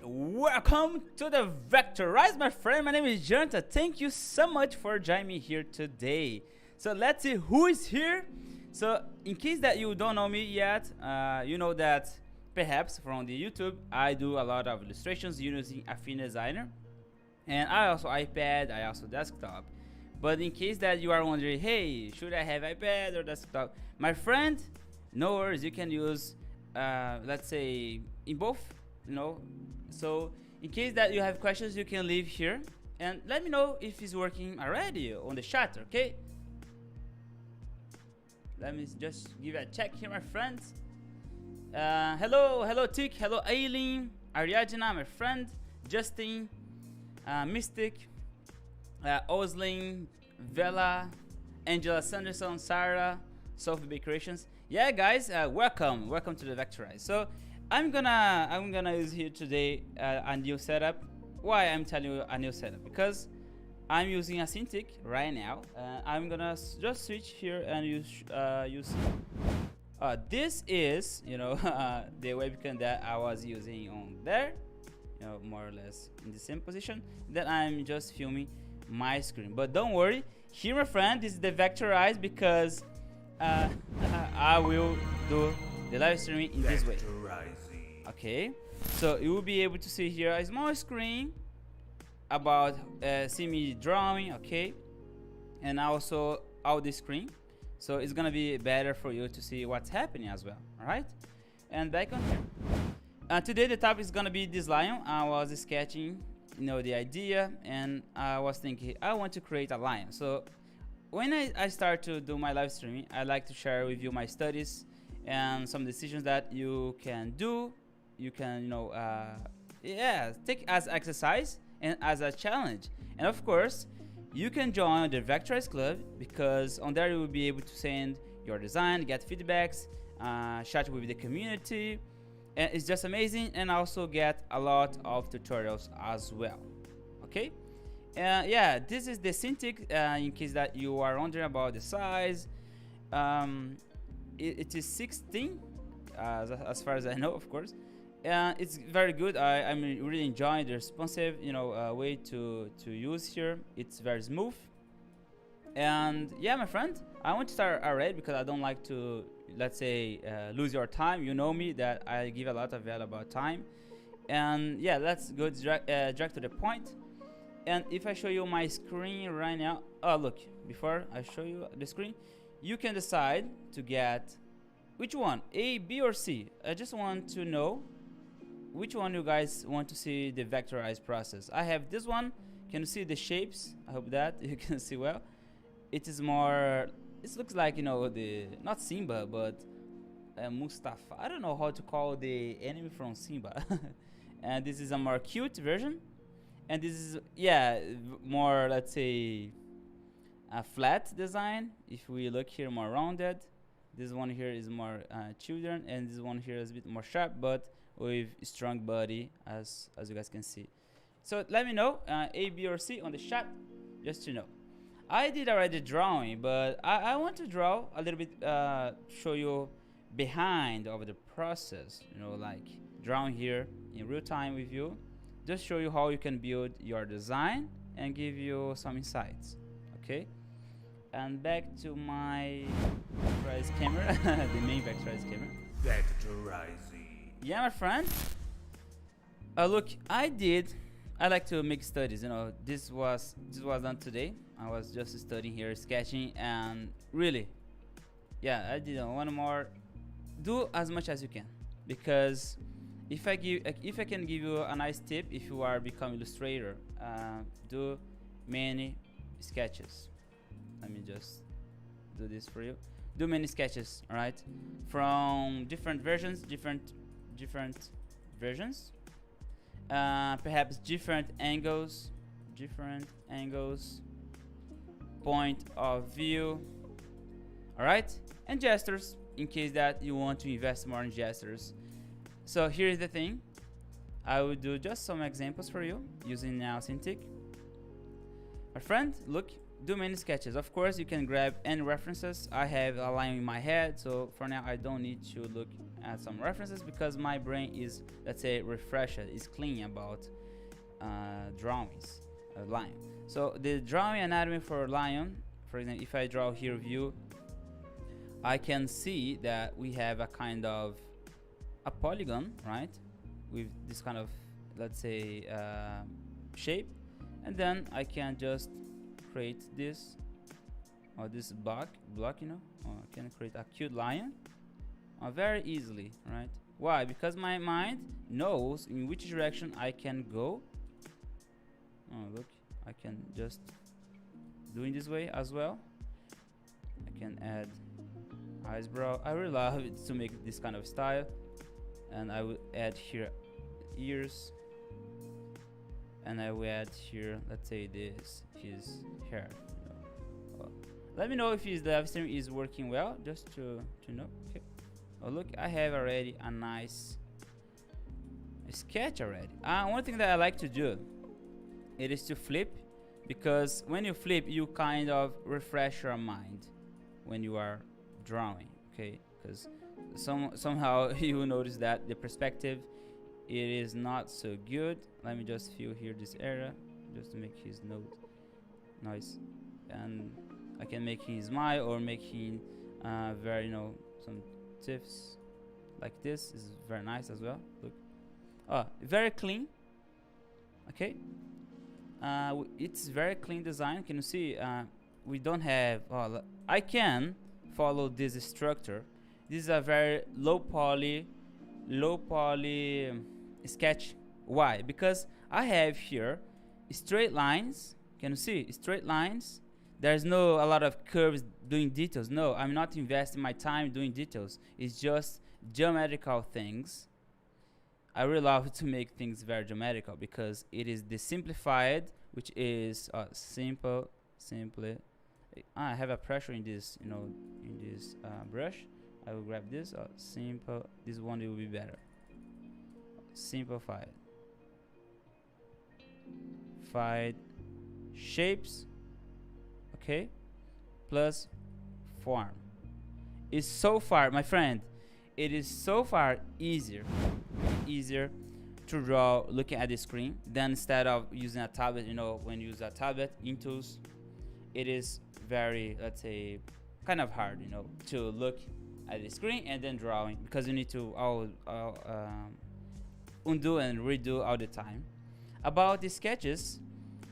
welcome to the Vectorize, my friend. My name is Jonathan. Thank you so much for joining me here today. So let's see who is here. So in case that you don't know me yet, you know that perhaps from the YouTube, I do a lot of illustrations using Affinity, and I also iPad, I also desktop. But in case that you are wondering, hey, should I have iPad or desktop? My friend, no worries, you can use, let's say, in both, you know. So in case that you have questions, you can leave here and let me know if it's working already on the chat, okay? Let me just give a check here, my friends. Hello Tick, hello Aileen, Ariadna, my friend, Justin, Mystic, Oslin, Vela, Angela Sanderson, Sarah, Sophie Creations. Yeah, guys, welcome to the Vectorize. So I'm gonna use here today a new setup. Why I'm telling you a new setup? Because I'm using a Cintiq right now. I'm gonna just switch here and use this is, you know, the webcam that I was using on there, you know, more or less in the same position. Then I'm just filming my screen. But don't worry, here, my friend, this is the Vectorize because I will do the live streaming in this way. Okay, so you will be able to see here a small screen about see me drawing, okay, and also out the screen. So it's gonna be better for you to see what's happening as well. All right, and back on here. Today the topic is gonna be this lion. I was sketching, you know, the idea, and I was thinking I want to create a lion. So when I start to do my live streaming, I like to share with you my studies and some decisions that you can do. You can, you know, yeah, take as exercise and as a challenge. And of course, you can join the Vectorize Club because on there you will be able to send your design, get feedbacks, chat with the community, and it's just amazing. And also get a lot of tutorials as well. Okay, yeah, this is the Cintiq. In case that you are wondering about the size, it is 16, as far as I know, of course. It's very good. I'm really enjoying the responsive, you know, way to use here. It's very smooth. And yeah, my friend, I want to start already because I don't like to, let's say, lose your time. You know me that I give a lot of value about time. And yeah, let's go direct to the point. And if I show you my screen right now, oh look, before I show you the screen, you can decide to get which one, A, B, or C. I just want to know which one you guys want to see the vectorized process. I have this one. Can you see the shapes? I hope that you can see well. It is more, it looks like, you know, the, not Simba, but Mustafa. I don't know how to call the enemy from Simba. And this is a more cute version. And this is, yeah, more, let's say, a flat design. If we look here, more rounded. This one here is more children, and this one here is a bit more sharp, but with strong body, as you guys can see. So let me know, A, B, or C on the chat, just to know. I did already drawing, but I want to draw a little bit, show you behind of the process, you know, like drawing here in real time with you. Just show you how you can build your design and give you some insights, okay? And back to my Vectorize camera, the main Vectorize camera. Vectorizing. Yeah, my friend. Look, I like to make studies. You know, this was done today. I was just studying here, sketching, and really, yeah, I did one more. Do as much as you can, because if I can give you a nice tip, if you are become illustrator, do many sketches. Let me just do this for you. Do many sketches, all right, from different versions, different versions, perhaps different angles, point of view, all right, and gestures in case that you want to invest more in gestures. So here's the thing, I will do just some examples for you using now Cintiq. My friend, look, do many sketches. Of course, you can grab any references. I have a line in my head, so for now I don't need to look add some references because my brain is, let's say, refreshed, is clean about drawings, lion. So the drawing anatomy for lion, for example, if I draw here view, I can see that we have a kind of a polygon, right, with this kind of, let's say, shape, and then I can just create this or this block, you know, or I can create a cute lion very easily, right? Why? Because my mind knows in which direction I can go. Oh, look, I can just do it this way as well. I can add eyebrow. I really love it to make this kind of style, and I will add here ears, and I will add here, let's say, this his hair. Let me know if his live stream is working well, just to know. Okay. Oh, look, I have already a nice sketch already. One thing that I like to do, it is to flip, because when you flip, you kind of refresh your mind when you are drawing. Okay, because somehow you will notice that the perspective, it is not so good. Let me just fill here this area just to make his nose nice, and I can make him smile or make him very, you know, some tips like this is very nice as well. Look, very clean. Okay, it's very clean design. Can you see? We don't have. I can follow this structure. This is a very low poly sketch. Why? Because I have here straight lines. Can you see straight lines? There's no a lot of curves doing details. No, I'm not investing my time doing details. It's just geometrical things. I really love to make things very geometrical because it is the simplified, which is simply. I have a pressure in this, you know, in this brush. I will grab this. Simple. This one will be better. Simplified. Shapes. Okay, plus form. Is so far, my friend, it is so far easier to draw looking at the screen than instead of using a tablet. You know, when you use a tablet in tools, it is very, let's say, kind of hard, you know, to look at the screen and then drawing, because you need to undo and redo all the time. About the sketches,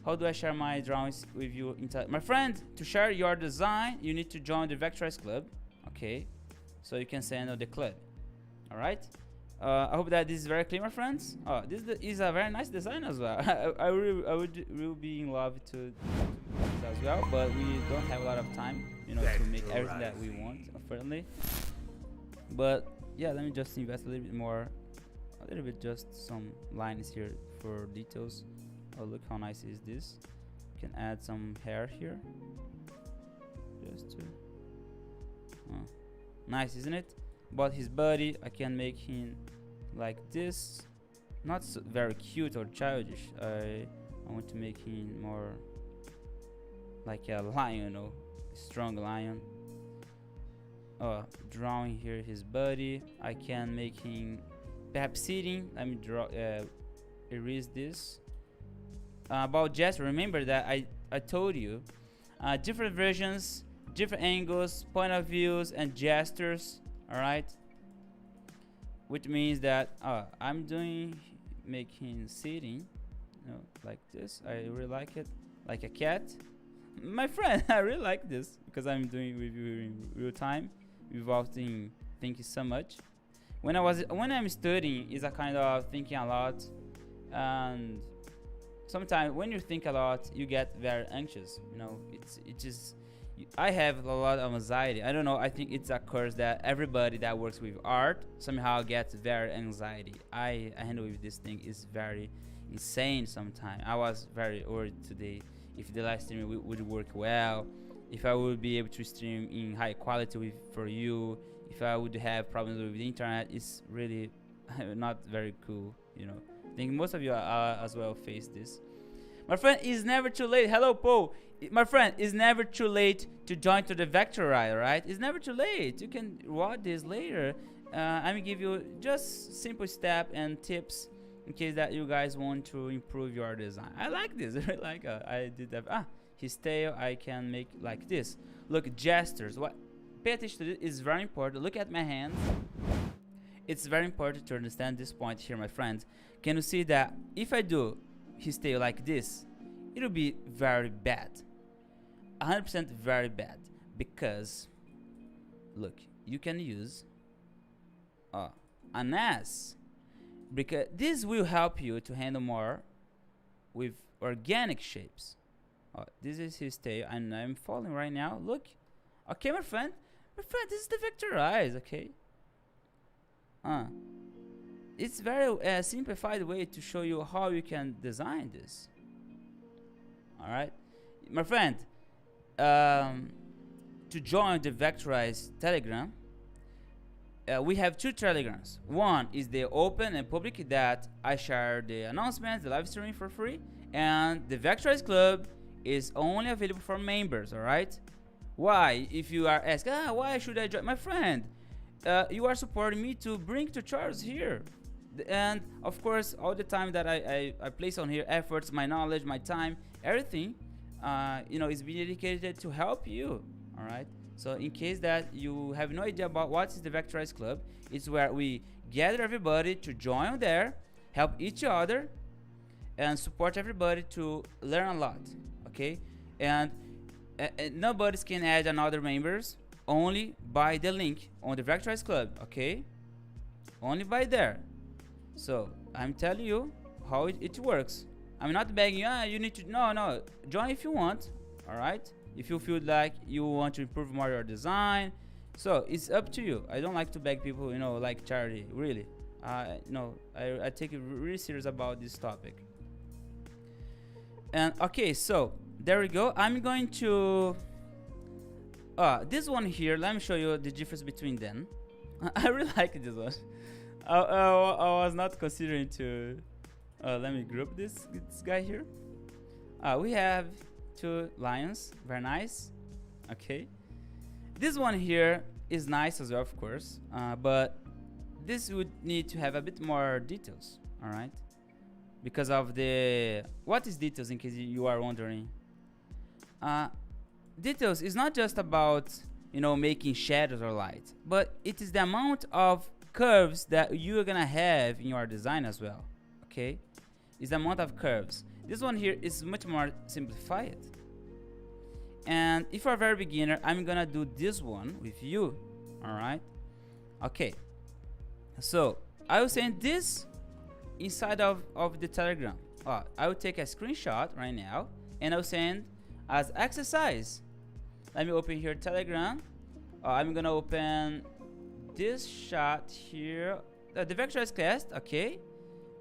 how do I share my drawings with you? My friend, to share your design, you need to join the Vectorize Club. Okay, so you can send out the club. All right. I hope that this is very clear, my friends. This is a very nice design as well. I would be in love to this as well, but we don't have a lot of time, you know, to make everything that we want, unfortunately. But yeah, let me just invest a little bit more, just some lines here for details. Oh, look how nice is this. You can add some hair here. Just to nice, isn't it? But his body, I can make him like this. Not so very cute or childish. I want to make him more like a lion, you know, a strong lion. Drawing here his body. I can make him perhaps sitting. Let me draw erase this. About gesture, remember that I told you different versions, different angles, point of views, and gestures. All right, which means that I'm making sitting, you know, like this. I really like it, like a cat. My friend, I really like this because I'm doing with you in real time without thinking so much. When I'm studying, is a kind of thinking a lot, and sometimes when you think a lot, you get very anxious. You know, it just. I have a lot of anxiety. I don't know. I think it's a curse that everybody that works with art somehow gets very anxiety. I handle with this thing is very insane sometimes. I was very worried today if the live stream would work well, if I would be able to stream in high quality for you, if I would have problems with the internet. It's really not very cool, you know. I think most of you as well face this. My friend, it's never too late. Hello, Paul. My friend, it's never too late to join to the Vectorize, right? It's never too late. You can watch this later I'm give you just simple step and tips in case that you guys want to improve your design. I like this. Like I did that. His tail I can make like this. Look, gestures. What? Pay attention to this. It's very important. Look at my hands. It's very important to understand this point here, my friends. Can you see that if I do his tail like this, it'll be very bad. 100% very bad. Because, look, you can use an S. Because this will help you to handle more with organic shapes. This is his tail, and I'm falling right now. Look. Okay, my friend. My friend, this is the Vectorize, okay? It's very simplified way to show you how you can design this. Alright? My friend, to join the Vectorize Telegram, we have two Telegrams. One is the open and public that I share the announcements, the live streaming for free, and the Vectorize Club is only available for members, alright? Why? If you are asking, why should I join? My friend, you are supporting me to bring to Charles here. And of course, all the time that I place on here, efforts, my knowledge, my time, everything, is being dedicated to help you, alright? So in case that you have no idea about what is the Vectorize Club, it's where we gather everybody to join there, help each other, and support everybody to learn a lot, okay? And nobody can add another members, only by the link on the Vectorize Club, okay? Only by there. So I'm telling you how it works. I'm not begging you, you need to, no, join if you want, alright? If you feel like you want to improve more your design, so it's up to you. I don't like to beg people, like charity, really. I take it really serious about this topic. And okay, so there we go. I'm going to this one here. Let me show you the difference between them. I really like this one. I was not considering to let me group this guy here. We have two lions, very nice. Okay, this one here is nice as well, of course, but this would need to have a bit more details, all right? Because of the what is details, in case you are wondering. Details is not just about making shadows or light, but it is the amount of curves that you're gonna have in your design as well. Okay, it's the amount of curves. This one here is much more simplified. And if you're a very beginner, I'm gonna do this one with you, all right? Okay, so I will send this inside of the Telegram. I will take a screenshot right now and I'll send as exercise. Let me open here Telegram. I'm gonna open this shot here, the Vectorize class, okay,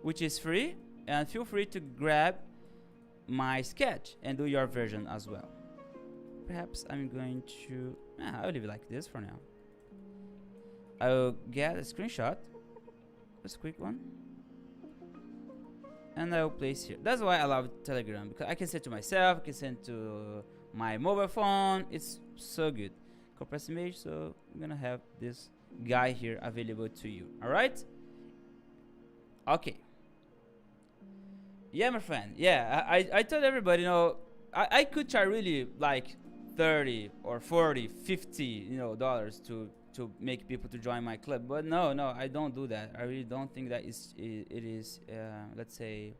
which is free, and feel free to grab my sketch and do your version as well. Perhaps I'm going to I'll leave it like this for now. I'll get a screenshot, just a quick one, and I'll place here. That's why I love Telegram, because I can send to myself, I can send to my mobile phone. It's so good. Compress image, so I'm gonna have this guy here available to you. All right? Okay. Yeah, my friend. Yeah, I told everybody, I could charge really like 30 or 40, 50, dollars to make people to join my club. But no, I don't do that. I really don't think that it is let's say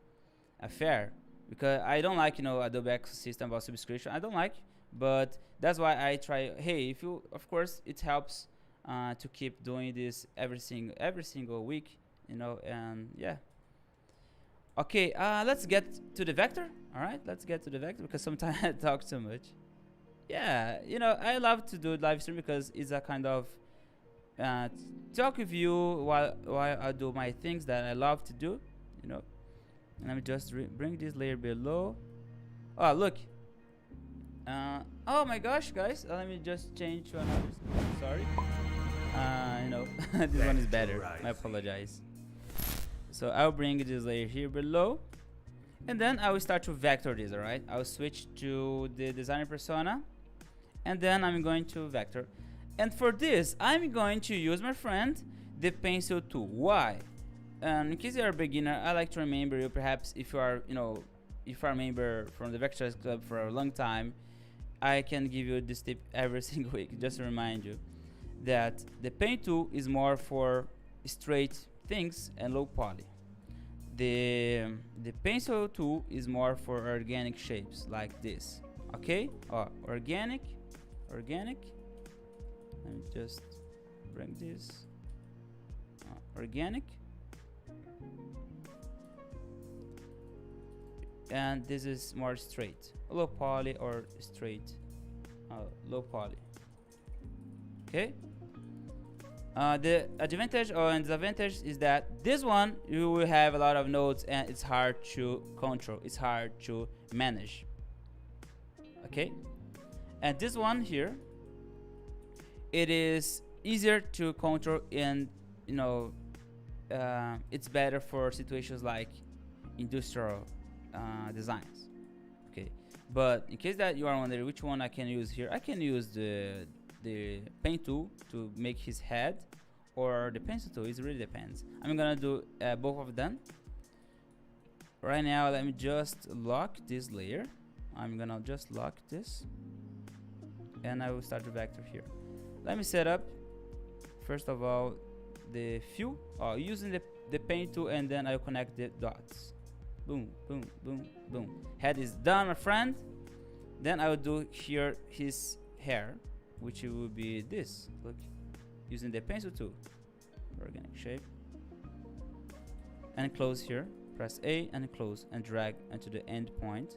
fair, because I don't like Adobe ecosystem about subscription. I don't like, but that's why I try. Hey, if you, of course, it helps to keep doing this every single week, and yeah. Okay, let's get to the vector. All right, let's get to the vector, because sometimes I talk too much. Yeah, I love to do live stream because it's a kind of talk with you while I do my things that I love to do, And let me just bring this layer below. Oh, look. Oh my gosh, guys. Let me just change to another. Sorry. This one is better. I apologize. So I'll bring this layer here below, and then I will start to vector this. All right. I'll switch to the designer persona, and then I'm going to vector. And for this, I'm going to use, my friend, the pencil tool. Why? In case you're a beginner, I like to remember you. Perhaps if you are, if you are a member from the Vectorize Club for a long time, I can give you this tip every single week, just to remind you that the pen tool is more for straight things and low poly. The pencil tool is more for organic shapes like this. Okay? Organic. Let me just bring this. Organic. And this is more straight, low poly or straight, low poly. Okay. The advantage and disadvantage is that this one you will have a lot of nodes and it's hard to control, it's hard to manage. Okay. And this one here, it is easier to control, and it's better for situations like industrial designs. Okay, but in case that you are wondering which one I can use here, I can use the pen tool to make his head, or the pencil tool. It really depends. I'm gonna do both of them right now. Let me just lock this layer. I'm gonna just lock this, and I will start the vector here. Let me set up first of all the fill using the pen tool, and then I'll connect the dots. Boom, boom, boom, boom. Head is done, my friend. Then I will do here his hair, which will be this. Look, using the pencil tool, organic shape, and close here. Press A and close and drag into the end point.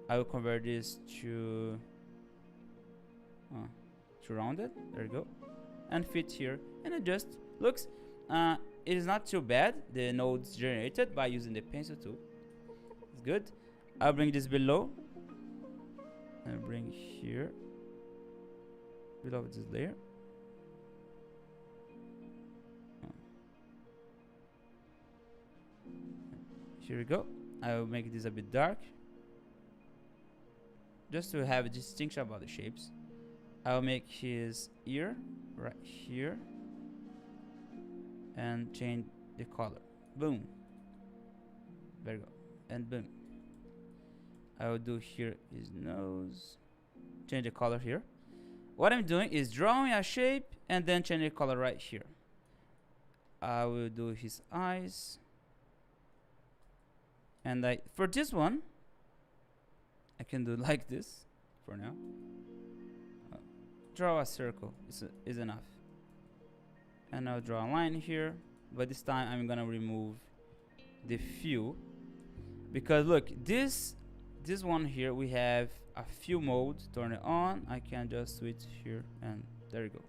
I will convert this to rounded. There you go, and fit here and adjust. Looks, it is not too bad. The nodes generated by using the pencil tool. It's good. I'll bring this below and bring here below this layer. Here we go. I will make this a bit dark, just to have a distinction about the shapes. I'll make his ear right here and change the color. Boom. There you go. And boom. I will do here his nose. Change the color here. What I'm doing is drawing a shape and then change the color right here. I will do his eyes. And for this one, I can do like this for now. Draw a circle is enough. And I'll draw a line here, but this time I'm gonna remove the fill, because look, this one here, we have a fill mode. Turn it on. I can just switch here, and there you go.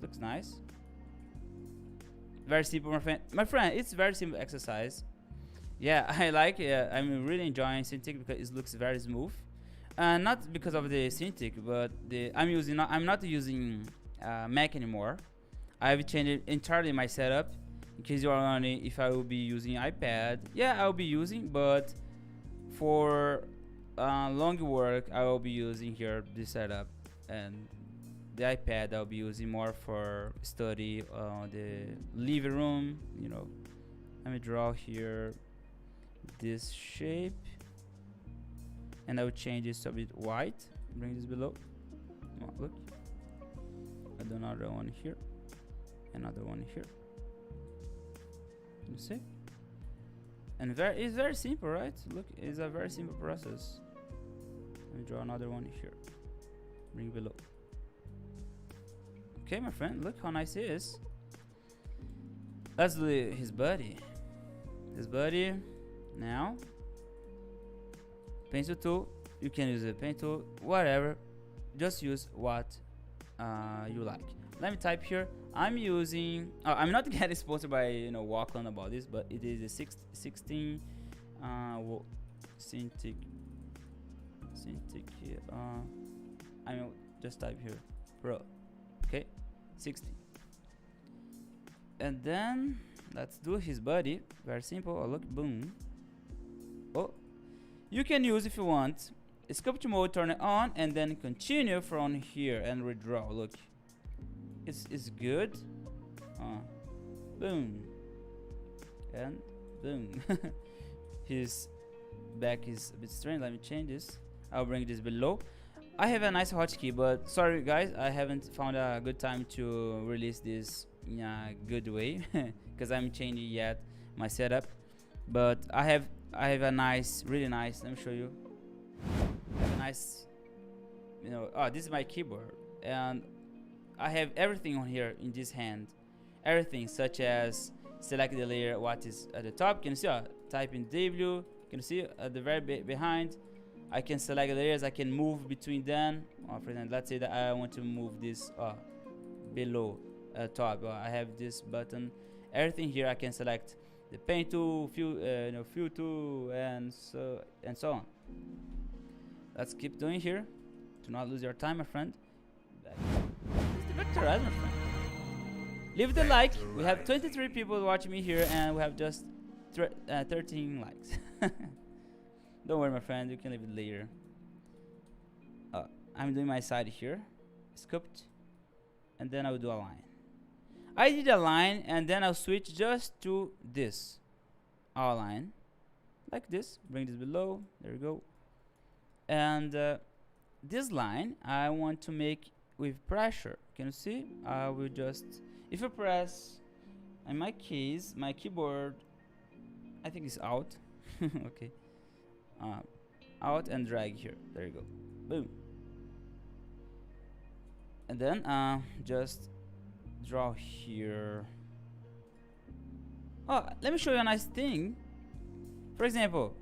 Looks nice. Very simple, my friend. It's very simple exercise. Yeah, I like it. I'm really enjoying Cintiq because it looks very smooth. Not because of the Cintiq, but I'm not using Mac anymore. I've changed entirely my setup. In case you are wondering if I will be using iPad, yeah, I'll be using, but for long work, I will be using here this setup, and the iPad I'll be using more for study, the living room. Let me draw here this shape, and I will change this to a bit white. Bring this below. Look, I do another one here, another one here. You see? And it's very simple, right? Look, it's a very simple process. Let me draw another one here. Bring below. Okay, my friend, look how nice it is. Let's do his body. His body. Now, pencil tool. You can use a pen tool, whatever. Just use what you like. Let me type here. I'm using. I'm not getting sponsored by Wacom about this, but it is a 16 Cintiq. I mean, just type here Pro. Okay, 16. And then let's do his body. Very simple. Oh, look, boom. Oh, you can use, if you want, sculpture mode, turn it on, and then continue from here and redraw. Look, it's good. Boom. And boom. His back is a bit strange. Let me change this. I'll bring this below. I have a nice hotkey, but sorry guys, I haven't found a good time to release this in a good way because I'm changing yet my setup. But I have a nice, really nice. Let me show you. I have a nice, this is my keyboard, and I have everything on here in this hand. Everything such as select the layer what is at the top. Can you see? Type in W. Can you see at the very behind? I can select the layers. I can move between them. For example, let's say that I want to move this below top. I have this button. Everything here I can select the pen tool, fill tool, and so on. Let's keep doing here. Do not lose your time, my friend. It's the Vectorize, my friend. Leave the like. We have 23 people watching me here, and we have just 13 likes. Don't worry, my friend. You can leave it later. I'm doing my side here, scooped, and then I will do a line. I did a line, and then I'll switch just to this outline, like this. Bring this below. There we go. And this line I want to make with pressure. Can you see? I will just, if you press, in my case, my keyboard, I think it's out. Okay. Out and drag here. There you go. Boom. And then just draw here. Oh, let me show you a nice thing. For example,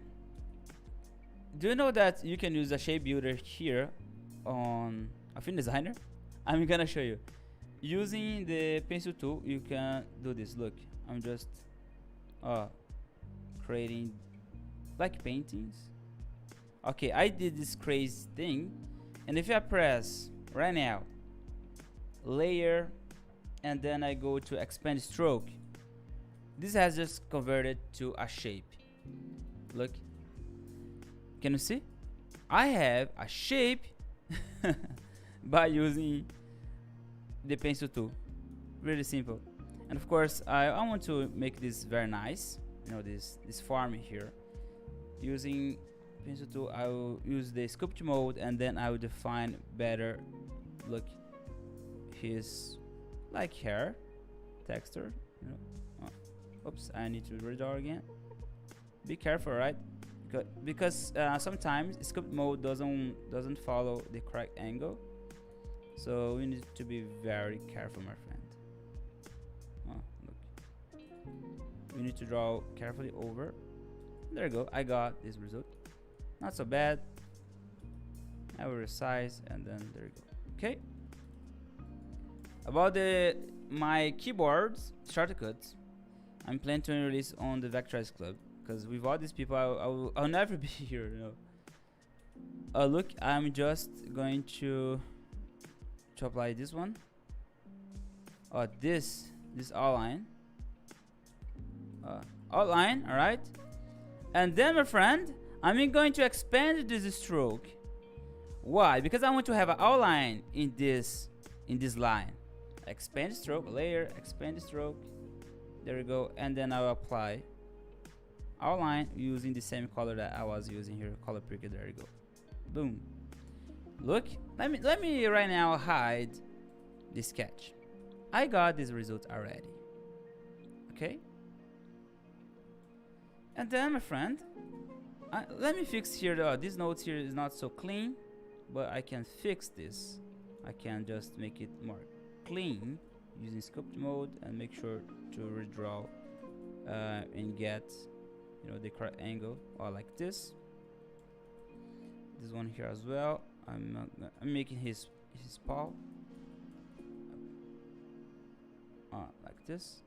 do you know that you can use a shape builder here on Affinity Designer? I'm gonna show you. Using the pencil tool, you can do this. Look, I'm just creating like paintings. Okay, I did this crazy thing, and if I press right now layer and then I go to expand stroke, this has just converted to a shape. Look, can you see? I have a shape by using the pencil tool. Really simple. And of course I want to make this very nice, this form here. Using pencil tool, I will use the sculpt mode, and then I will define better, look, his like hair texture. Oops, I need to redraw again. Be careful, right? Because sometimes sculpt mode doesn't follow the correct angle, so we need to be very careful, my friend. Look, we need to draw carefully over. There you go. I got this result. Not so bad. I will resize, and then there you go. Okay. About my keyboards shortcuts, I'm planning to release on the Vectorize Club, because with all these people, I'll never be here. Look, I'm just going to apply this one. This outline. Outline, all right. And then, my friend, I'm going to expand this stroke. Why? Because I want to have an outline in this line. Expand stroke, layer, expand stroke. There we go. And then I'll apply outline using the same color that I was using here, color picker. There you go. Boom. Look, let me right now hide the sketch. I got this result already. Okay. And then, my friend, let me fix here. This note here is not so clean, but I can fix this. I can just make it more clean using sculpt mode and make sure to redraw and get the correct angle, or like this. This one here as well. I'm making his paw like this.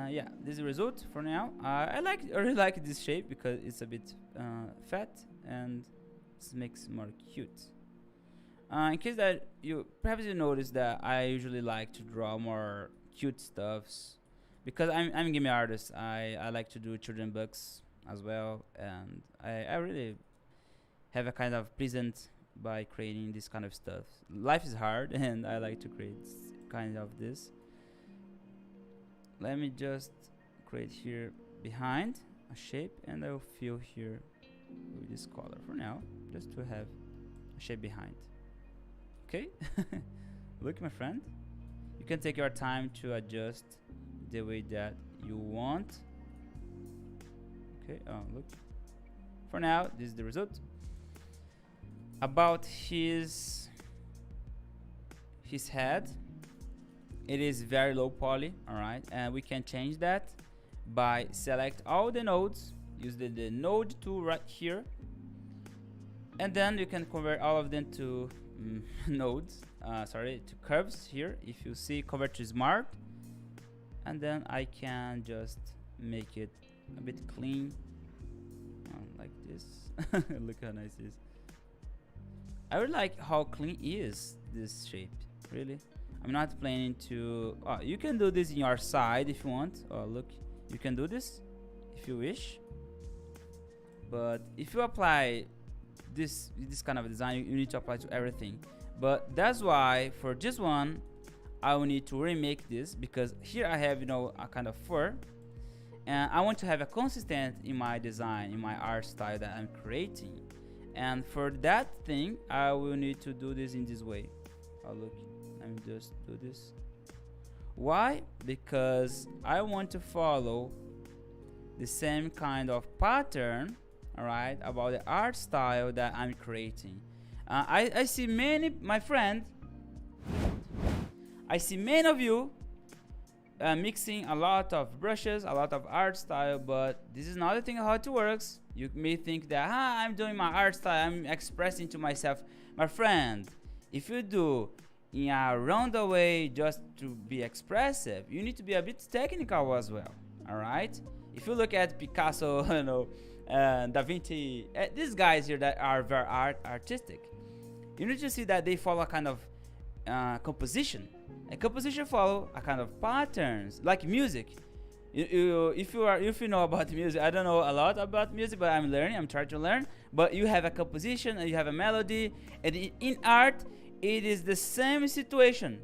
Yeah, this is the result for now. I really like this shape because it's a bit fat and it makes it more cute. In case that perhaps you notice that I usually like to draw more cute stuffs, because I'm a gaming artist. I like to do children books as well, and I really have a kind of pleasant by creating this kind of stuff. Life is hard and I like to create kind of this. Let me just create here behind a shape, and I will fill here with this color for now, just to have a shape behind. Okay. Look, my friend, you can take your time to adjust the way that you want. Okay. Oh, look, for now this is the result. About his head, it is very low poly, all right, and we can change that by select all the nodes, use the node tool right here, and then you can convert all of them to nodes, to curves here. If you see, convert to smart, and then I can just make it a bit clean, like this. Look how nice it is. I really like how clean is this shape, really. I'm not planning to, you can do this in your side if you want. Oh, look, you can do this if you wish, but if you apply this kind of design, you need to apply to everything. But that's why for this one I will need to remake this, because here I have, you know, a kind of fur, and I want to have a consistent in my design, in my art style that I'm creating. And for that thing, I will need to do this in this way. Oh, look, let me just do this. Why? Because I want to follow the same kind of pattern, all right, about the art style that I'm creating. I see many, my friend, I see many of you mixing a lot of brushes, a lot of art style, but this is not the thing how it works. You may think that I'm doing my art style, I'm expressing to myself. My friend, if you do in a roundabout way just to be expressive, you need to be a bit technical as well, all right? If you look at Picasso, you know, Da Vinci, these guys here that are very artistic, you need to see that they follow a kind of composition. And composition follow a kind of patterns, like music. If you know about music, I don't know a lot about music, but I'm learning. I'm trying to learn. But you have a composition and you have a melody, and in art, it is the same situation.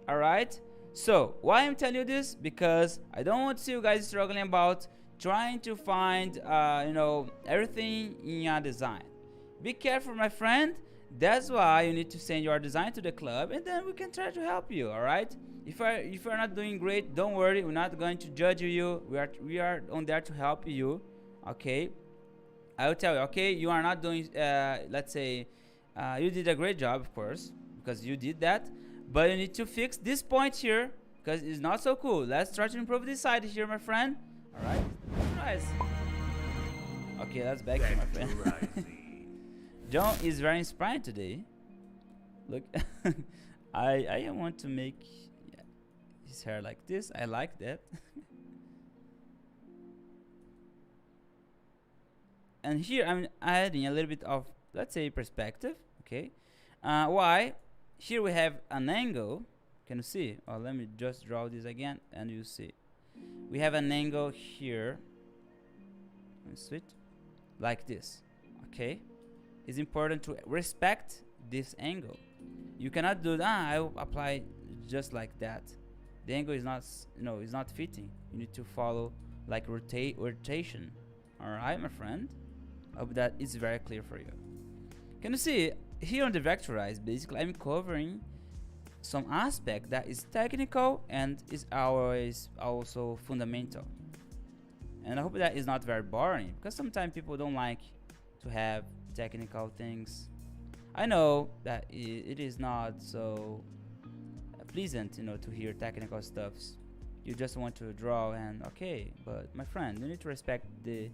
All right. So why I'm telling you this? Because I don't want to see you guys struggling about trying to find, everything in your design. Be careful, my friend. That's why you need to send your design to the club, and then we can try to help you. All right. If you're not doing great, don't worry. We're not going to judge you. We are on there to help you. Okay. I will tell you. Okay, you are not doing. Let's say, you did a great job, of course, because you did that. But you need to fix this point here, because it's not so cool. Let's try to improve this side here, my friend. All right. Nice. Okay, let's back here, my friend. John is very inspired today. Look, I want to make his hair like this. I like that. And here I'm adding a little bit of, let's say, perspective. Okay. Why? Here we have an angle. Can you see? Oh, let me just draw this again, and you see. We have an angle here. Let me switch. Like this. Okay. It's important to respect this angle. You cannot do that. I will apply just like that. The angle is not, is not fitting. You need to follow like rotation. All right, my friend. I hope that is very clear for you. Can you see here on the Vectorize? Basically, I'm covering some aspect that is technical and is always also fundamental. And I hope that is not very boring, because sometimes people don't like to have technical things. I know that it is not so pleasant, to hear technical stuffs. You just want to draw and okay, but my friend, you need to respect the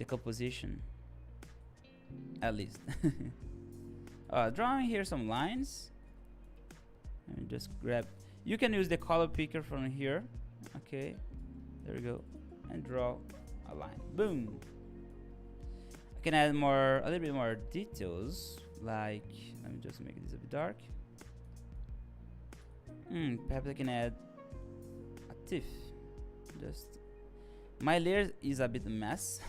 composition, at least. Drawing here some lines. Let me just grab. You can use the color picker from here. Okay, there we go, and draw a line. Boom. I can add a little bit more details, like, let me just make this a bit dark. Perhaps I can add a tiff. Just, my layer is a bit a mess,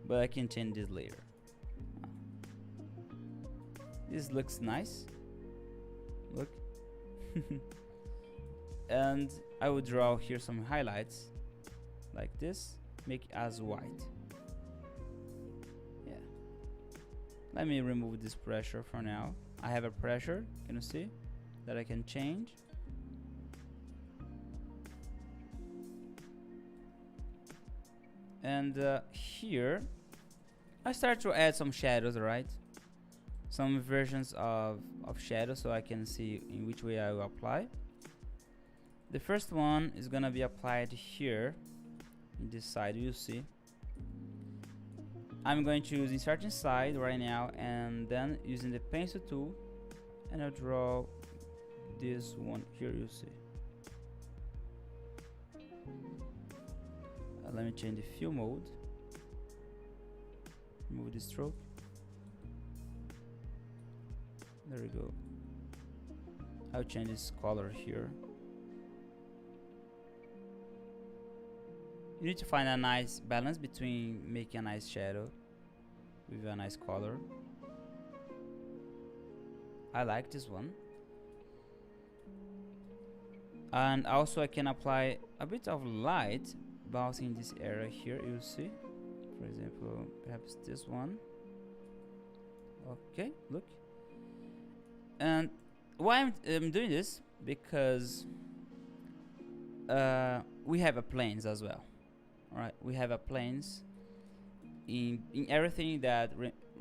but I can change this layer. This looks nice. Look. And I would draw here some highlights like this, make it as white. Yeah. Let me remove this pressure for now. I have a pressure, can you see, that I can change. And here I start to add some shadows, right? Some versions of shadows, so I can see in which way I will apply. The first one is gonna be applied here in this side, you see. I'm going to use insert inside right now, and then using the pencil tool, and I'll draw this one here, you see. Let me change the fill mode, remove the stroke. There we go. I'll change this color here. You need to find a nice balance between making a nice shadow with a nice color. I like this one. And also I can apply a bit of light bouncing in this area here, you see. For example, perhaps this one. Okay, look. And why I'm doing this, because we have a planes as well. Alright, we have a planes in everything that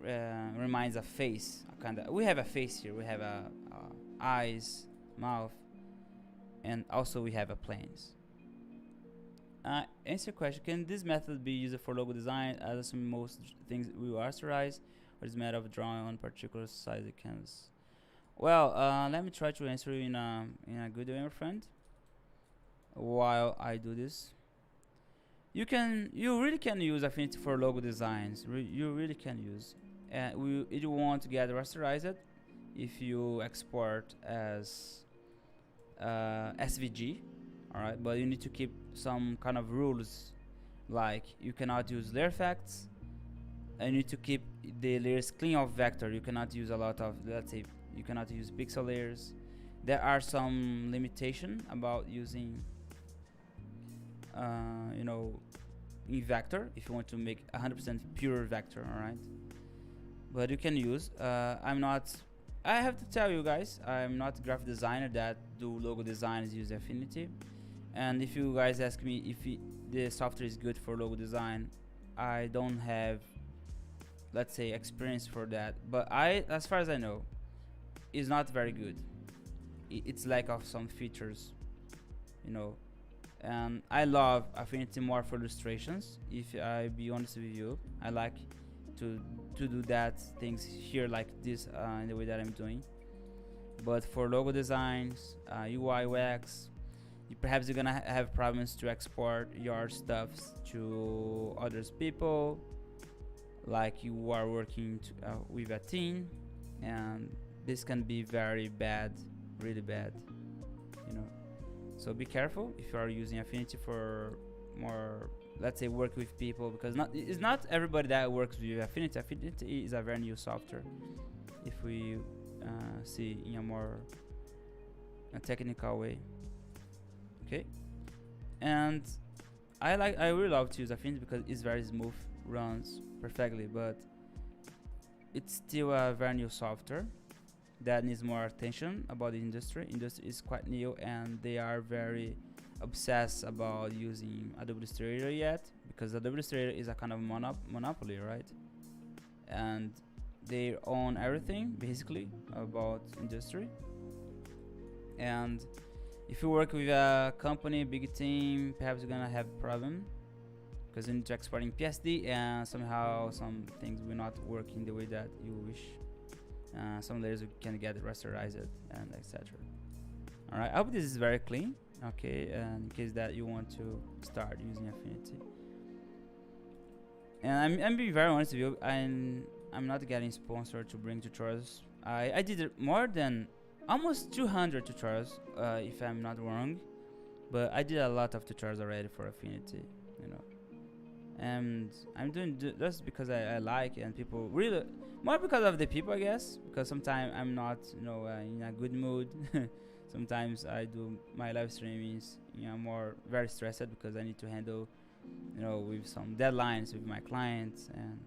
reminds a face. We have a face here. We have a eyes, mouth, and also we have a planes. Answer your question: can this method be used for logo design? As assuming most things we will rasterize, or is it a matter of drawing on particular size of canvas? Well, let me try to answer you in a good way, my friend. While I do this, you really can use Affinity for logo designs. You really can use. It won't get rasterized if you export as SVG. Alright, but you need to keep some kind of rules, like you cannot use layer effects, and you need to keep the layers clean of vector. You cannot use a lot of, let's say, you cannot use pixel layers. There are some limitation about using you know, in vector if you want to make 100% pure vector. Alright, but you can use I have to tell you guys, I'm not a graphic designer that do logo designs use Affinity. And if you guys ask me if the software is good for logo design, I don't have, let's say, experience for that. But as far as I know, it's not very good. It's lack of some features, you know. And I love Affinity more for illustrations. If I be honest with you, I like to do that things here like this in the way that I'm doing. But for logo designs, UI UX, perhaps you're gonna have problems to export your stuffs to others people, like you are working with a team, and this can be very bad, really bad, you know. So be careful if you are using Affinity for more, let's say, work with people, because it's not everybody that works with Affinity. Affinity is a very new software if we see in a more technical way. Okay, and I really love to use Affinity because it's very smooth, runs perfectly, but it's still a very new software that needs more attention about the industry. Industry is quite new, and they are very obsessed about using Adobe Illustrator yet, because Adobe Illustrator is a kind of monopoly, right? And they own everything basically about industry. And if you work with a company, big team, perhaps you're gonna have a problem because you need to export in PSD, and somehow some things will not work in the way that you wish. Some layers can get rasterized and etc. Alright, I hope this is very clean. Okay, in case that you want to start using Affinity. And I'm being very honest with you, I'm not getting sponsored to bring tutorials. I did more than almost 200 tutorials, if I'm not wrong, but I did a lot of tutorials already for Affinity, you know. and I'm doing just because I like, and people really more because of the people, I guess, because sometimes I'm not, in a good mood. Sometimes I do my live streamings, more very stressed because I need to handle, with some deadlines with my clients, and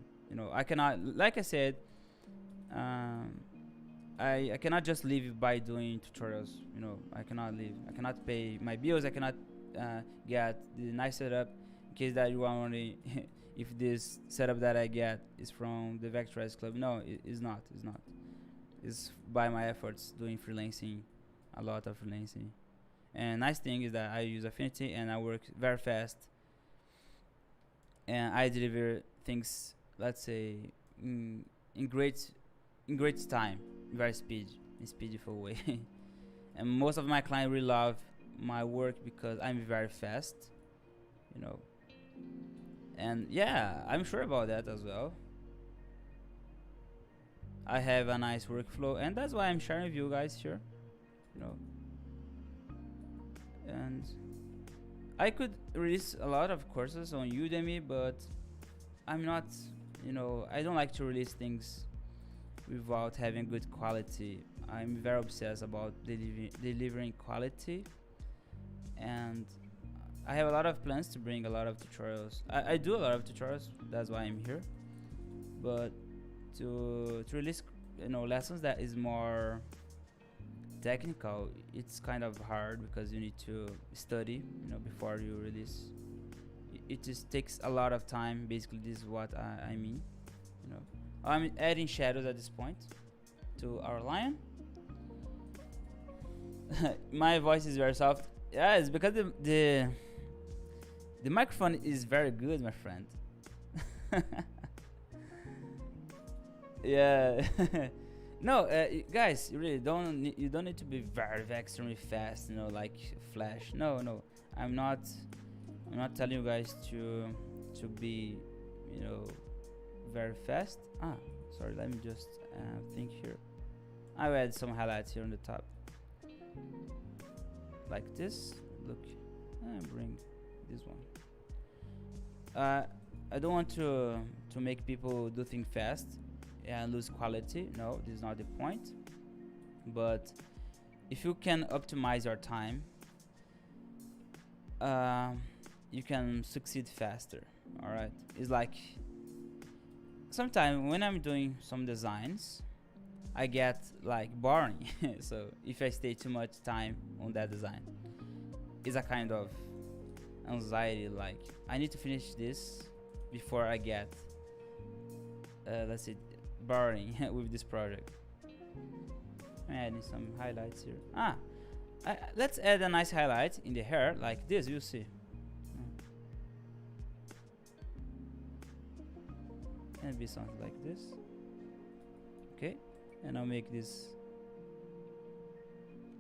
I cannot, like I said, um, I cannot just live by doing tutorials. I cannot live. I cannot pay my bills. I cannot get the nice setup. In case that you are wondering, if this setup that I get is from the Vectorize Club, no, it is not. It's not. It's by my efforts doing freelancing, a lot of freelancing. And nice thing is that I use Affinity and I work very fast, and I deliver things, let's say, in great time, very in speedful way. And most of my clients really love my work because I'm very fast, you know. And yeah, I'm sure about that as well. I have a nice workflow, and that's why I'm sharing with you guys here, you know. And I could release a lot of courses on Udemy, but I'm not, I don't like to release things without having good quality. I'm very obsessed about delivering quality, and I have a lot of plans to bring a lot of tutorials. I do a lot of tutorials, that's why I'm here. But to release, lessons that is more technical, it's kind of hard because you need to study, before you release. It just takes a lot of time. Basically, this is what I mean. I'm adding shadows at this point to our lion. My voice is very soft. Yeah, it's because the microphone is very good, my friend. Yeah. No, guys, you really you don't need to be very extremely fast, like Flash. No, I'm not telling you guys to be, very fast. Sorry, let me just think here. I'll add some highlights here on the top, like this. Look, and bring this one. I don't want to make people do things fast and lose quality. No, this is not the point. But if you can optimize your time, you can succeed faster. All right, it's like sometimes when I'm doing some designs, I get like boring. So if I stay too much time on that design, it's a kind of anxiety, like I need to finish this before I get let's say boring with this project. I'm adding some highlights here. Let's add a nice highlight in the hair like this, you see. Can be something like this. Okay, and I'll make this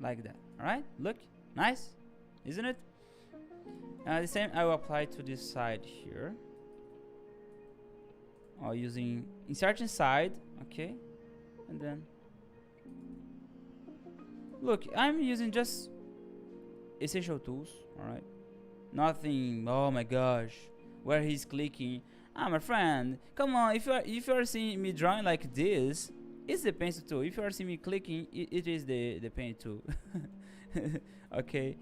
like that. Alright, look, nice, isn't it? The same I will apply to this side here, or using insert inside. Okay, and then look, I'm using just essential tools. All right, nothing. Oh my gosh, where he's clicking. My friend, come on. If you are seeing me drawing like this, it's the pencil tool. If you are seeing me clicking, it is the pen tool. Okay.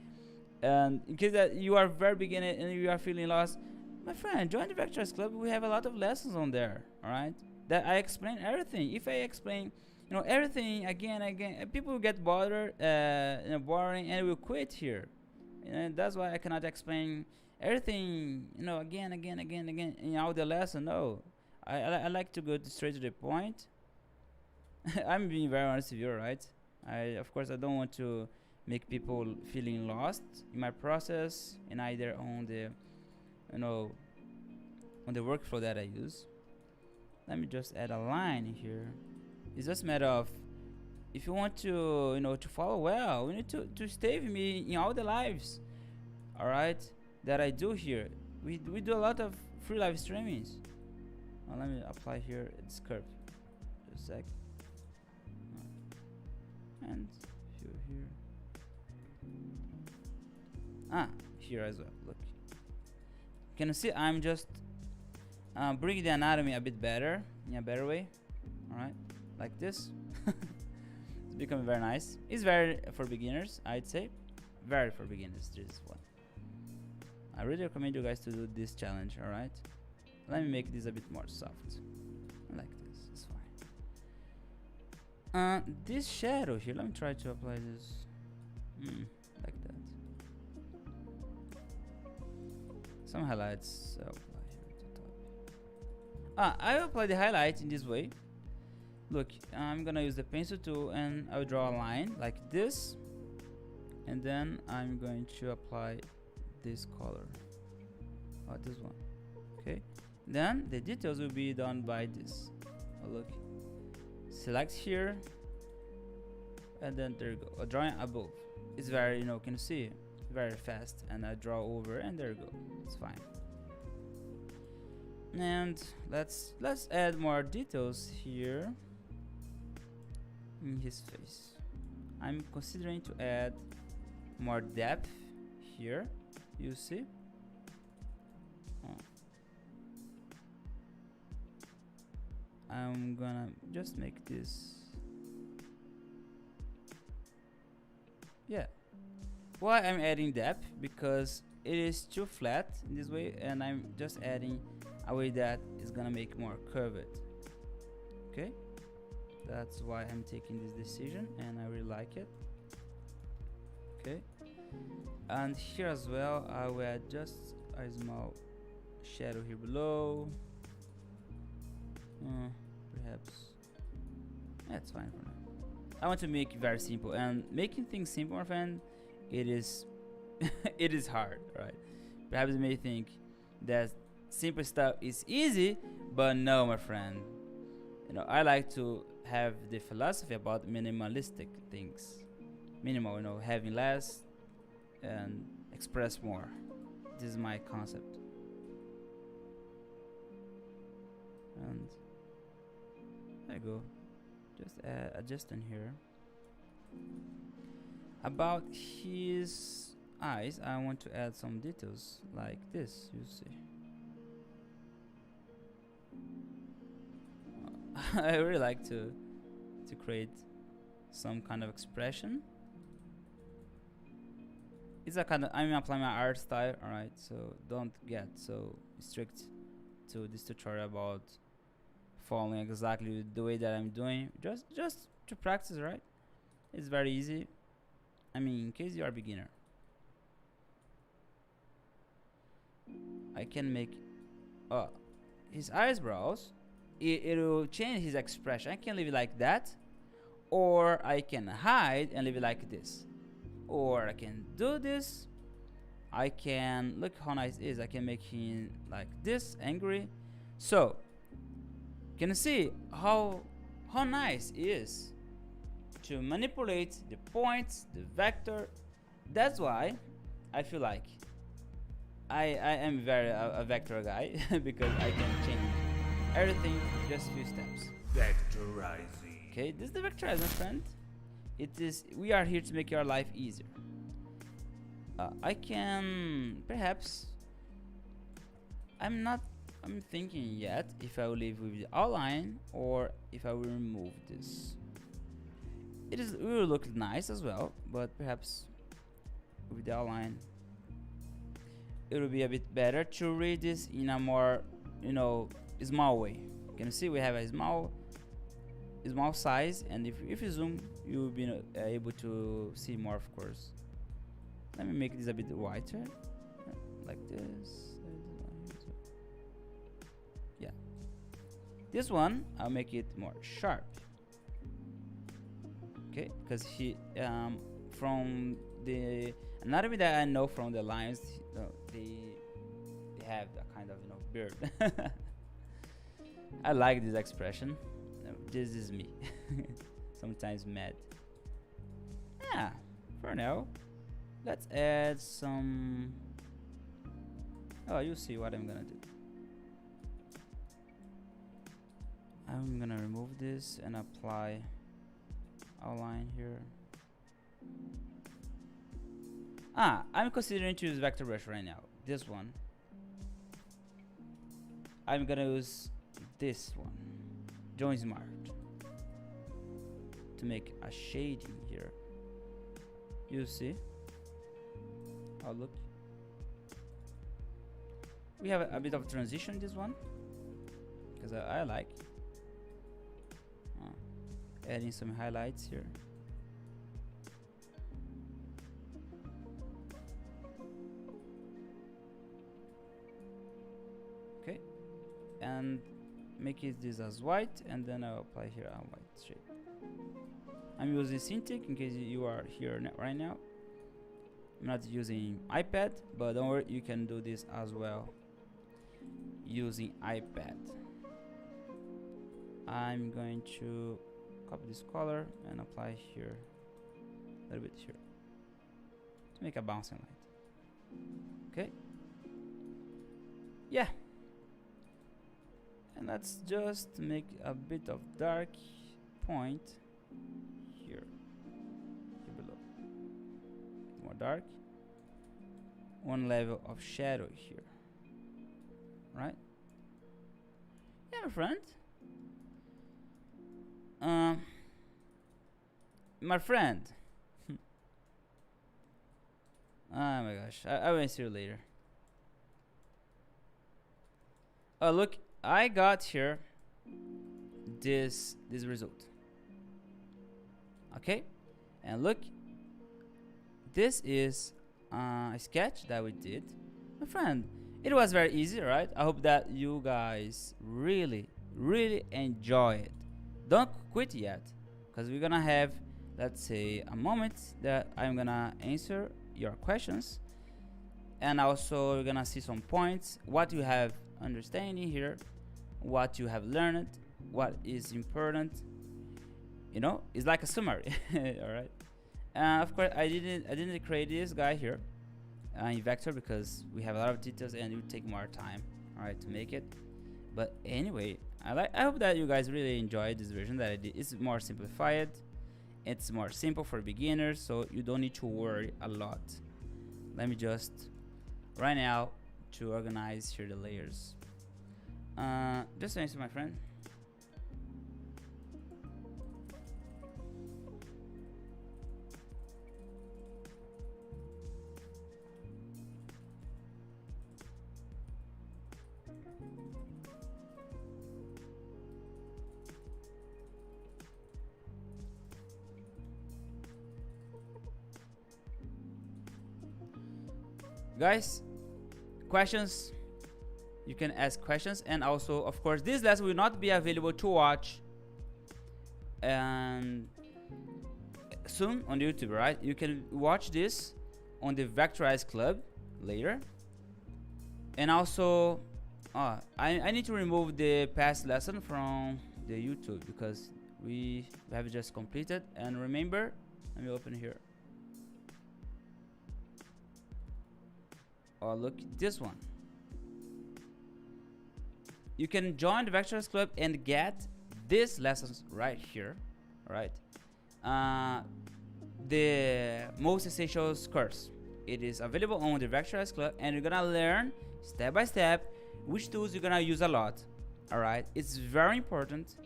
And in case that you are very beginner and you are feeling lost, my friend, join the Vectorize Club. We have a lot of lessons on there. All right, that I explain everything. If I explain, everything again, people get bothered, boring, and will quit here. And that's why I cannot explain everything, again in all the lesson. No, I like to go straight to the point. I'm being very honest with you, right? Of course, I don't want to make people feeling lost in my process, and either on the, on the workflow that I use. Let me just add a line here. It's just a matter of, if you want to, to follow well, you need to stay with me in all the lives, all right, that I do here. We do a lot of free live streamings. Let me apply here this curve. Just a sec. And here. Here as well. Look, can you see? I'm just bring the anatomy a bit better, in a better way. All right, like this. It's becoming very nice. It's very for beginners, I'd say. Very for beginners, this one. I really recommend you guys to do this challenge, all right? Let me make this a bit more soft. Like this, it's fine. This shadow here, let me try to apply this. Like that. Some highlights I'll apply here at the top. I will apply the highlight in this way. Look, I'm gonna use the pencil tool and I'll draw a line like this. And then I'm going to apply this color. This one. Okay. Then the details will be done by this. Look. Select here. And then there you go. Drawing above. It's very, can you see? Very fast. And I draw over and there you go. It's fine. And let's add more details here in his face. I'm considering to add more depth here. You see? I'm gonna just make this. Yeah. Why I'm adding depth? Because it is too flat in this way, and I'm just adding a way that is gonna make more curved. Okay, that's why I'm taking this decision, and I really like it. Okay, and here as well, I will add just a small shadow here below. Perhaps that's fine for now. I want to make it very simple, and making things simple, my friend, it is it is hard, right? Perhaps you may think that simple stuff is easy, but no, my friend. I like to have the philosophy about minimalistic things. Minimal, having less and express more. This is my concept. And there you go. Just adjust in here. About his eyes, I want to add some details like this. You see. I really like to create some kind of expression. It's a kind of, I'm applying my art style, alright, so don't get so strict to this tutorial about following exactly the way that I'm doing. Just to practice, right? It's very easy. I mean, in case you are a beginner, I can make his eyebrows. It will change his expression. I can leave it like that, or I can hide and leave it like this, or I can do this. I can look how nice it is. I can make him like this, angry. So can you see how nice it is to manipulate the points, the vector? That's why I feel like I am very a vector guy because I can change everything in just a few steps. Vectorizing. Okay, this is the Vectorize, my friend. We are here to make your life easier. I can perhaps, I'm thinking yet if I will leave with the outline or if I will remove this. It will look nice as well, but perhaps with the outline it will be a bit better to read this in a more small way. You can see we have a small size, and if you zoom, you will be able to see more, of course. Let me make this a bit whiter, like this. Yeah, this one I'll make it more sharp. Okay, because he from the anatomy that I know from the lions, they have that kind of beard. I like this expression. This is me. Sometimes mad. Yeah, for now, let's add some. Oh, you see what I'm gonna do. I'm gonna remove this and apply outline here. I'm considering to use vector brush right now. This one. I'm gonna use this one, Join Smart, to make a shading here. You see? Oh, look. We have a bit of transition this one, because I like adding some highlights here. Okay, and make it this as white, and then I'll apply here a white shape. I'm using Cintiq in case you are here right now. I'm not using iPad, but don't worry, you can do this as well using iPad. I'm going to copy this color and apply here, a little bit here, to make a bouncing light. Okay. Yeah. And let's just make a bit of dark point here below. More dark. One level of shadow here. Right? Yeah, my friend. My friend. Oh my gosh, I will see you later. Oh look, I got here this result. Okay, and look, this is a sketch that we did, my friend. It was very easy, right? I hope that you guys really enjoy it. Don't quit yet, because we're gonna have, let's say, a moment that I'm gonna answer your questions, and also we're gonna see some points, what you have understanding here, what you have learned, what is important. You know, it's like a summary. All right. Of course, I didn't create this guy here in Vector because we have a lot of details and it would take more time, all right, to make it. But anyway, I hope that you guys really enjoyed this version that I did. It's more simplified, it's more simple for beginners, so you don't need to worry a lot. Let me just right now to organize here the layers. Just to answer, my friend. Guys, questions, you can ask questions, and also of course this lesson will not be available to watch and soon on YouTube, right? You can watch this on the Vectorize Club later. And also I need to remove the past lesson from the YouTube because we have just completed. And remember, let me open here. Oh, look, this one. You can join the Vectorize Club and get these lessons right here, right? The most essentials course. It is available on the Vectorize Club, and you're gonna learn step by step which tools you're gonna use a lot. All right, it's very important,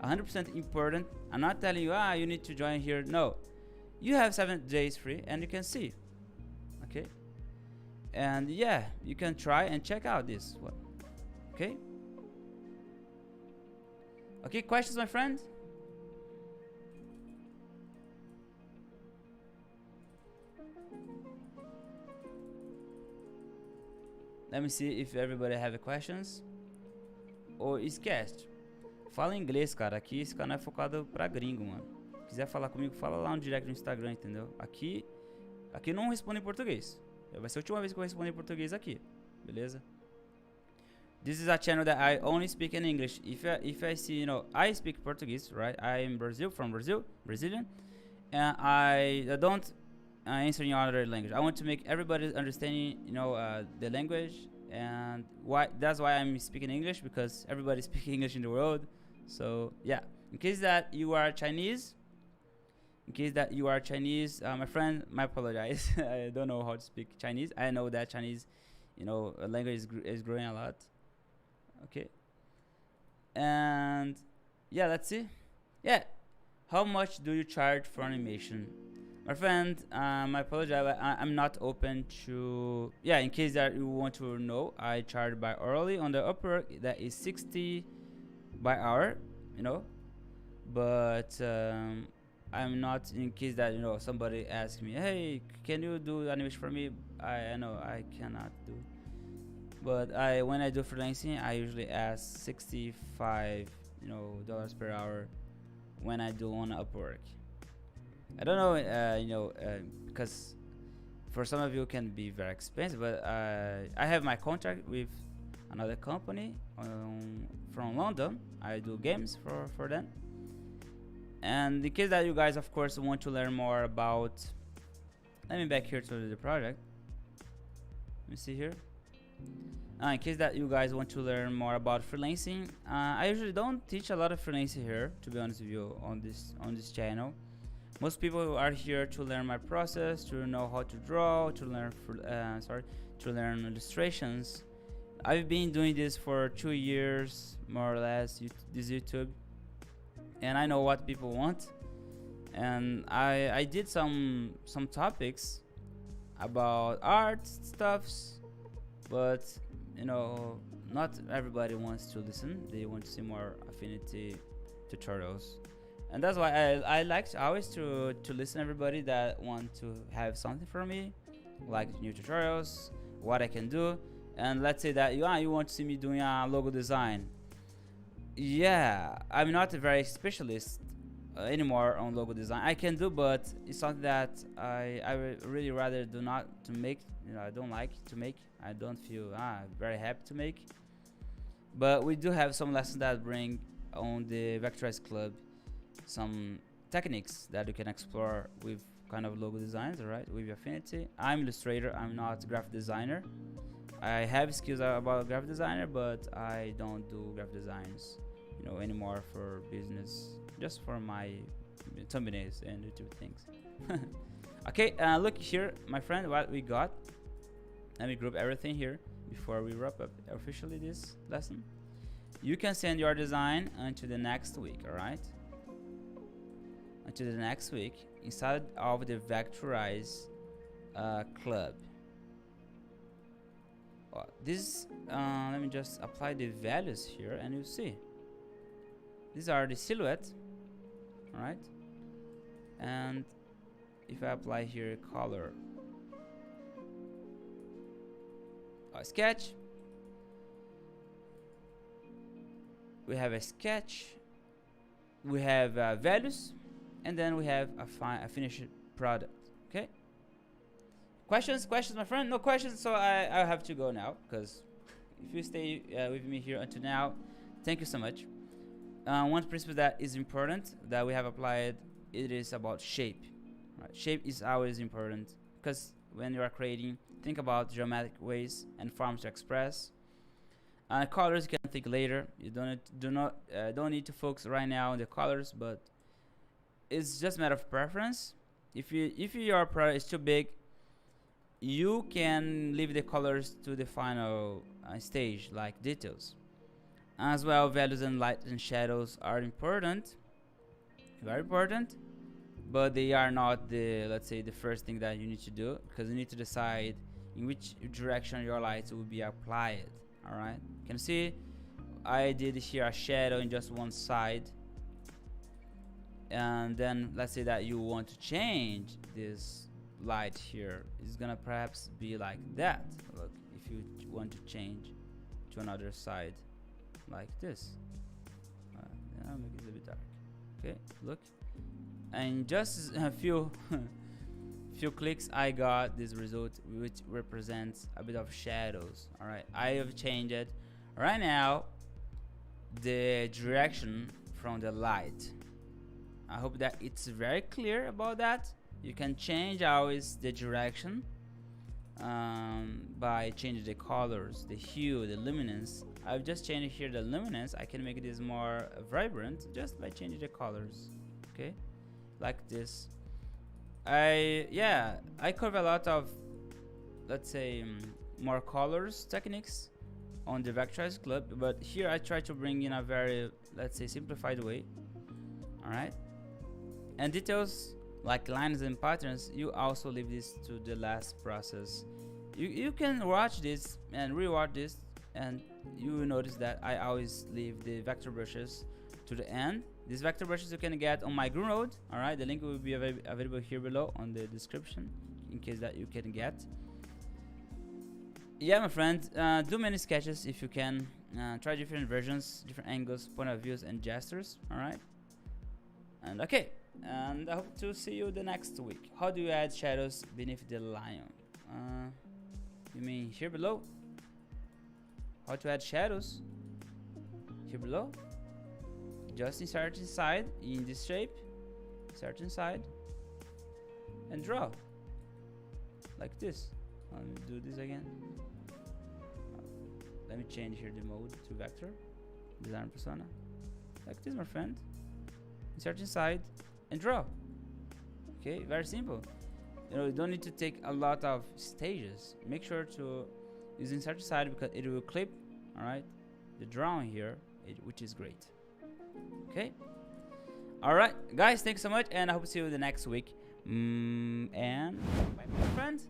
100% important. I'm not telling you, you need to join here. No, you have 7 days free, and you can see. Okay. And yeah, you can try and check out this one. Okay. Okay, questions, my friend? Let me see if everybody have questions. Ou esquece. Fala inglês, cara. Aqui esse canal é focado pra gringo, mano. Se quiser falar comigo, fala lá no direct no Instagram, entendeu? Aqui não respondo em português. Vai ser a última vez que eu vou responder em português aqui, beleza? This is a channel that I only speak in English. If I see, you know, I speak Portuguese, right? I am Brazilian, and I don't answer in other language. I want to make everybody understanding, you know, the language, and that's why I'm speaking English, because everybody speaks English in the world. So yeah, in case that you are Chinese. My friend, my apologize. I don't know how to speak Chinese. I know that Chinese, you know, language is growing a lot. Okay, and yeah, let's see. Yeah, how much do you charge for animation? My friend, I apologize, but I'm not open to. Yeah, in case that you want to know, I charge by hourly on the upper. That is 60 by hour, you know. But I'm not, in case that somebody asks me, hey, can you do animation for me? I know I cannot do. But I when I do freelancing, I usually ask 65 dollars per hour when I do on Upwork. I don't know, because for some of you it can be very expensive, but I have my contract with another company from London. I do games for them. And in case that you guys, of course, want to learn more about, let me back here to the project. Let me see here. In case that you guys want to learn more about freelancing, I usually don't teach a lot of freelancing here, to be honest with you, on this channel. Most people are here to learn my process, to know how to draw, to learn to learn illustrations. I've been doing this for 2 years, more or less, this YouTube, and I know what people want. And I did some topics about art stuffs, but not everybody wants to listen. They want to see more Affinity tutorials, and that's why I like always to listen to everybody that want to have something from me, like new tutorials, what I can do. And let's say that you want to see me doing a logo design. Yeah, I'm not a very specialist anymore on logo design. I can do, but it's something that I really rather do not to make. I don't like to make. I don't feel very happy to make. But we do have some lessons that bring on the Vectorize Club some techniques that you can explore with kind of logo designs, alright, with Affinity. I'm illustrator, I'm not graphic designer. I have skills about graphic designer, but I don't do graphic designs anymore for business, just for my thumbnails and YouTube things. Okay, look here, my friend, what we got. Let me group everything here before we wrap up officially this lesson. You can send your design until the next week, alright? Until the next week inside of the Vectorize Club. This let me just apply the values here, and you see these are the silhouette, alright? And if I apply here color, sketch, we have a sketch, we have values, and then we have a finished product. Okay, questions, my friend? No questions, so I have to go now, because if you stay with me here until now, thank you so much. One principle that is important that we have applied, it is about shape. Right? Shape is always important, because when you are creating, think about geometric ways and forms to express. Colors you can think later. You don't need to focus right now on the colors, but it's just a matter of preference. If your product is too big, you can leave the colors to the final stage, like details. As well, values and light and shadows are important, very important, but they are not let's say the first thing that you need to do, because you need to decide in which direction your lights will be applied. Alright, you can see I did here a shadow in just one side, and then let's say that you want to change this light here. It's gonna perhaps be like that. Look, if you want to change to another side like this, I'll make it a little bit dark. Okay, look, and just a few few clicks, I got this result, which represents a bit of shadows. Alright, I have changed it right now the direction from the light. I hope that it's very clear about that. You can change always the direction by changing the colors, the hue, the luminance. I've just changed here the luminance. I can make this more vibrant just by changing the colors. Okay, like this. I cover a lot of, let's say, more colors techniques on the Vectorize Club, but here I try to bring in a very, let's say, simplified way. All right, and details like lines and patterns, you also leave this to the last process. You can watch this and rewatch this, and you will notice that I always leave the vector brushes to the end. These vector brushes you can get on my Greenroad. All right, the link will be available here below on the description in case that you can get. Yeah, my friend, do many sketches if you can. Try different versions, different angles, point of views, and gestures. All right, and okay, and I hope to see you the next week. How do you add shadows beneath the lion? You mean here below? How to add shadows? Here below? Just insert inside in this shape, insert inside, and draw like this. Let me do this again. Let me change here the mode to vector, design persona, like this, my friend. Insert inside and draw. Okay, very simple. You don't need to take a lot of stages. Make sure to use insert inside because it will clip, all right, the drawing here, which is great. Okay, all right, guys, thanks so much, and I hope to see you the next week. And bye, my friends.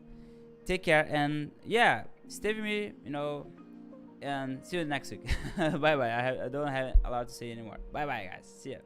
Take care, and yeah, stay with me, and see you next week. Bye bye. I don't have a lot to say anymore. Bye bye, guys. See ya.